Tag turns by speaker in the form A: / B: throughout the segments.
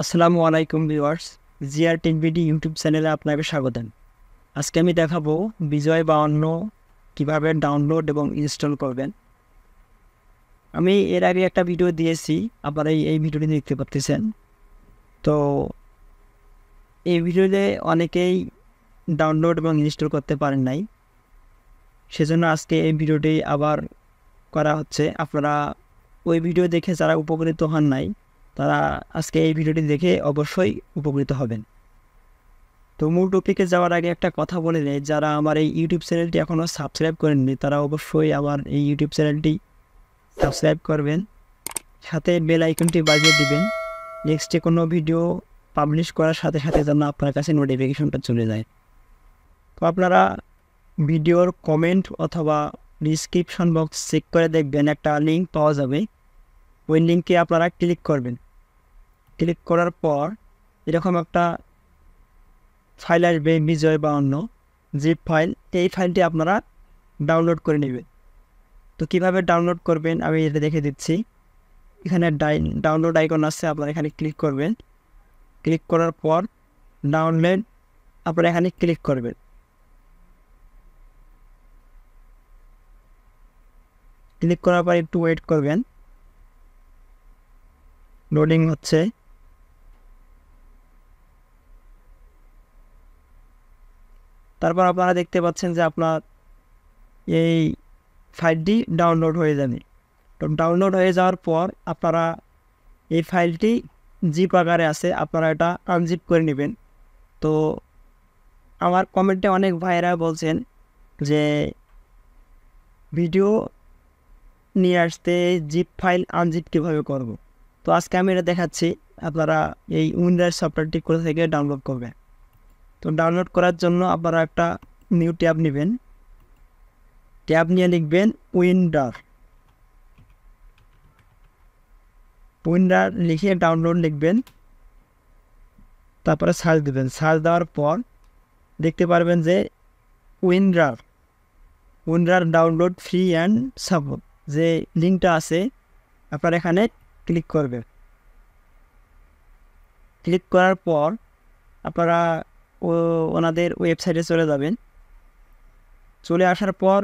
A: আসসালামু আলাইকুম viewers, GR TVD YouTube চ্যানেলে আপনাকে স্বাগতম। আজকে আমি দেখাবো বিজয় 52 কিভাবে ডাউনলোড এবং ইনস্টল করবেন। আমি এর আগে একটা ভিডিও দিয়েছি, আপনারা এই ভিডিওটি দেখতে পাচ্ছেন। তো এই ভিডিওতে অনেকেই ডাউনলোড এবং ইনস্টল করতে পারেন নাই, সেজন্য আজকে এই ভিডিওটি আবার করা হচ্ছে। আপনারা ওই ভিডিও দেখে যারা উপকৃত হন নাই, তারা আজকে এই ভিডিওটি দেখে অবশ্যই উপকৃত হবেন। তো মূল টপিকে যাওয়ার আগে একটা কথা বলে নেই, যারা আমার এই ইউটিউব চ্যানেলটি এখনও সাবস্ক্রাইব করেননি তারা অবশ্যই আমার এই ইউটিউব চ্যানেলটি সাবস্ক্রাইব করবেন, সাথে বেল আইকনটি বাজিয়ে দিবেন। নেক্সটে কোনো ভিডিও পাবলিশ করার সাথে সাথে যেন আপনার কাছে নোটিফিকেশনটা চলে যায়। তো আপনারা ভিডিওর কমেন্ট অথবা ডিসক্রিপশন বক্স চেক করে দেখবেন, একটা লিঙ্ক পাওয়া যাবে। ওই লিঙ্কে আপনারা ক্লিক করবেন। ক্লিক করার পর এরকম একটা ফাইল আসবে, বিজয় 52 জিপ ফাইল। এই ফাইলটি আপনারা ডাউনলোড করে নেবেন। তো কিভাবে ডাউনলোড করবেন আমি এটা দেখে দিচ্ছি। এখানে ডাউনলোড আইকন আছে, আপনারা এখানে ক্লিক করবেন। ক্লিক করার পর ডাউনলোড আপনারা এখানে ক্লিক করবেন। ক্লিক করার পর একটু ওয়েট করবেন, লোডিং হচ্ছে। তারপর আপনারা দেখতে পাচ্ছেন যে আপনার এই ফাইলটি ডাউনলোড হয়ে যাবে। তো ডাউনলোড হয়ে যাওয়ার পর আপনারা এই ফাইলটি জিপ আকারে আছে, আপনারা এটা আনজিপ করে নেবেন। তো আমার কমেন্টে অনেক ভাইয়েরা বলছেন যে ভিডিও নিয়ে আসতে জিপ ফাইল আনজিপ কীভাবে করব। তো আজকে আমি এটা দেখাচ্ছি আপনারা এই উইন্ডোজ সফটওয়্যারটি কোথা থেকে ডাউনলোড করবেন। তো ডাউনলোড করার জন্য আপনারা একটা নিউ ট্যাব নেবেন। ট্যাব নিয়ে লিখবেন উইন্ডার লিখে ডাউনলোড লিখবেন, তারপরে সার্চ দেবেন। সার্চ দেওয়ার পর দেখতে পারবেন যে winder download free and support যে লিঙ্কটা আছে, আপনারা এখানে ক্লিক করবেন। ক্লিক করার পর আপনারা ওনাদের ওয়েবসাইটে চলে যাবেন। চলে আসার পর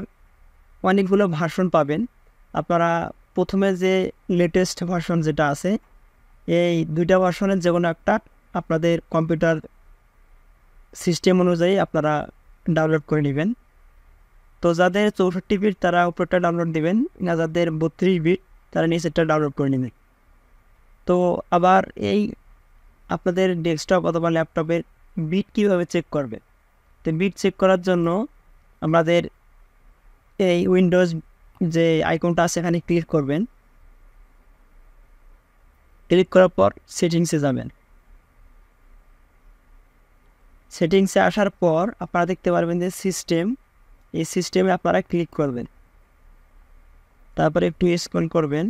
A: অনেকগুলো ভার্সন পাবেন। আপনারা প্রথমে যে লেটেস্ট ভার্সন যেটা আছে, এই দুইটা ভার্সনের যে কোনো একটা আপনাদের কম্পিউটার সিস্টেম অনুযায়ী আপনারা ডাউনলোড করে নেবেন। তো যাদের 64 বিট তারা উপরটা ডাউনলোড দেবেন, না যাদের 32 বিট তারা নিচেরটা ডাউনলোড করে নেবেন। তো আবার এই আপনাদের ডেস্কটপ অথবা ল্যাপটপের বিট কীভাবে চেক করবে, তো বিট চেক করার জন্য আমাদের এই উইন্ডোজ যে আইকনটা আছে এখানে ক্লিক করবেন। ক্লিক করার পর সেটিংসে যাবেন। সেটিংসে আসার পর আপনারা দেখতে পারবেন যে সিস্টেম, এই সিস্টেমে আপনারা ক্লিক করবেন। তারপরে একটু স্ক্রল করবেন।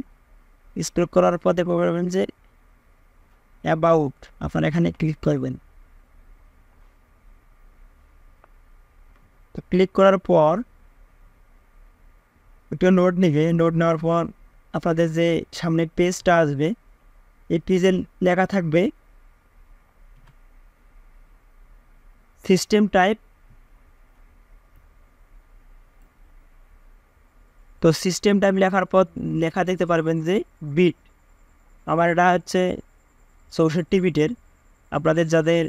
A: স্ক্রল করার পর দেখতে পারবেন যে অ্যাবাউট, আপনারা এখানে ক্লিক করবেন। তো ক্লিক করার পর একটু নোট নেবে। নোট নেওয়ার পর আপনাদের যে সামনে পেজটা আসবে, এই পেজে লেখা থাকবে সিস্টেম টাইপ। তো সিস্টেম টাইপ লেখার পর লেখা দেখতে পারবেন যে বিট। আমার এটা হচ্ছে 64 বিটের। আপনাদের যাদের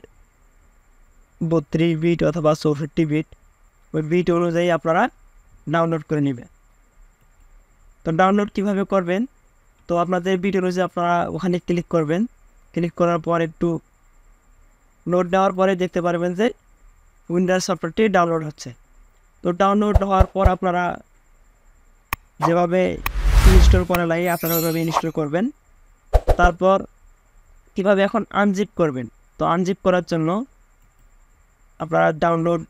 A: 32 বিট অথবা 64 বিট, ওই বিট অনুযায়ী আপনারা ডাউনলোড করে নেবেন। তো ডাউনলোড কিভাবে করবেন, তো আপনাদের বিট অনুযায়ী আপনারা ওখানে ক্লিক করবেন। ক্লিক করার পর একটু লোড নেওয়ার পরে দেখতে পারবেন যে উইন্ডোজ সফটওয়্যারটি ডাউনলোড হচ্ছে। তো ডাউনলোড হওয়ার পর আপনারা যেভাবে ইনস্টল করা লাগে আপনারা ওইভাবে ইনস্টল করবেন। তারপর কীভাবে এখন আনজিপ করবেন, তো আনজিপ করার জন্য আপনারা ডাউনলোড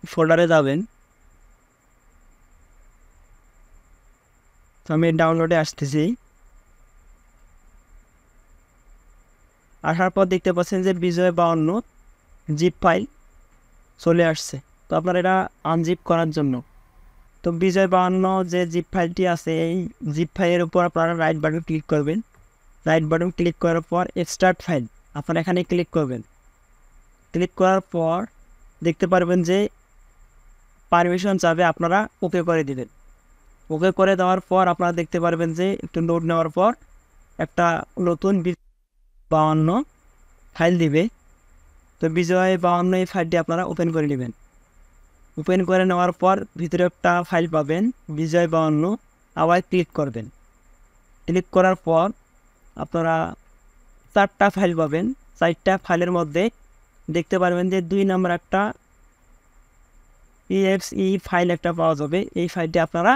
A: ফোল্ডারে যাবেন। তো আমি ডাউনলোডে আসতেছি। আসার পর দেখতে পাচ্ছেন যে বিজয় 52 জিপ ফাইল চলে আসছে। তো আপনারা এটা আনজিপ করার জন্য তো বিজয় 52 যে জিপ ফাইলটি আছে, এই জিপ ফাইলের উপর আপনারা রাইট বাটন ক্লিক করবেন। রাইট বাটন ক্লিক করার পর এক্সট্রাক্ট ফাইল আপনারা এখানে ক্লিক করবেন। ক্লিক করার পর দেখতে পারবেন যে পারমিশন চাবে, আপনারা ওকে করে দিবেন। ওকে করে দেওয়ার পর আপনারা দেখতে পারবেন যে একটু লোড নেওয়ার পর একটা নতুন 52 ফাইল দিবে। তো বিজয় 52 এই ফাইলটি আপনারা ওপেন করে নেবেন। ওপেন করে নেওয়ার পর ভিতরে একটা ফাইল পাবেন বিজয় 52, আবার ক্লিক করবেন। ক্লিক করার পর আপনারা 4টা ফাইল পাবেন। 4টা ফাইলের মধ্যে দেখতে পারবেন যে 2 নম্বর একটা exe ফাইল একটা পাওয়া যাবে। এই ফাইলটি আপনারা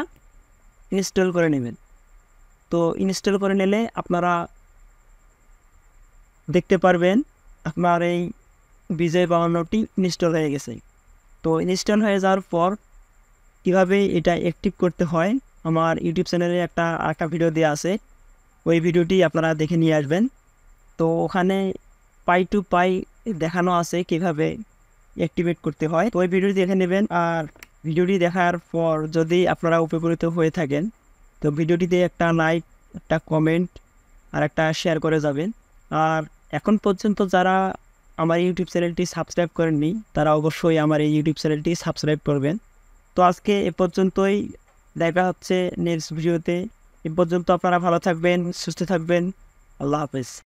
A: ইনস্টল করে নেবেন। তো ইনস্টল করে নিলে আপনারা দেখতে পারবেন আপনার এই বিজয় 52টি ইনস্টল হয়ে গেছে। তো ইনস্টল হয়ে যাওয়ার পর কীভাবে এটা অ্যাক্টিভ করতে হয় আমার ইউটিউব চ্যানেলে একটা ভিডিও দেওয়া আছে, ওই ভিডিওটি আপনারা দেখে নিয়ে আসবেন। তো ওখানে পাই টু পাই দেখানো আছে কীভাবে অ্যাক্টিভেট করতে হয়। তো ওই ভিডিওটি দেখে নেবেন। আর ভিডিওটি দেখার পর যদি আপনারা উপকৃত হয়ে থাকেন তো ভিডিওটিতে একটা লাইক, একটা কমেন্ট আর একটা শেয়ার করে যাবেন। আর এখন পর্যন্ত যারা আমার ইউটিউব চ্যানেলটি সাবস্ক্রাইব করেননি তারা অবশ্যই আমার এই ইউটিউব চ্যানেলটি সাবস্ক্রাইব করবেন। তো আজকে এ পর্যন্তই, দেখা হচ্ছে নেক্সট ভিডিওতে। এ পর্যন্ত আপনারা ভালো থাকবেন, সুস্থ থাকবেন। আল্লাহ হাফেজ।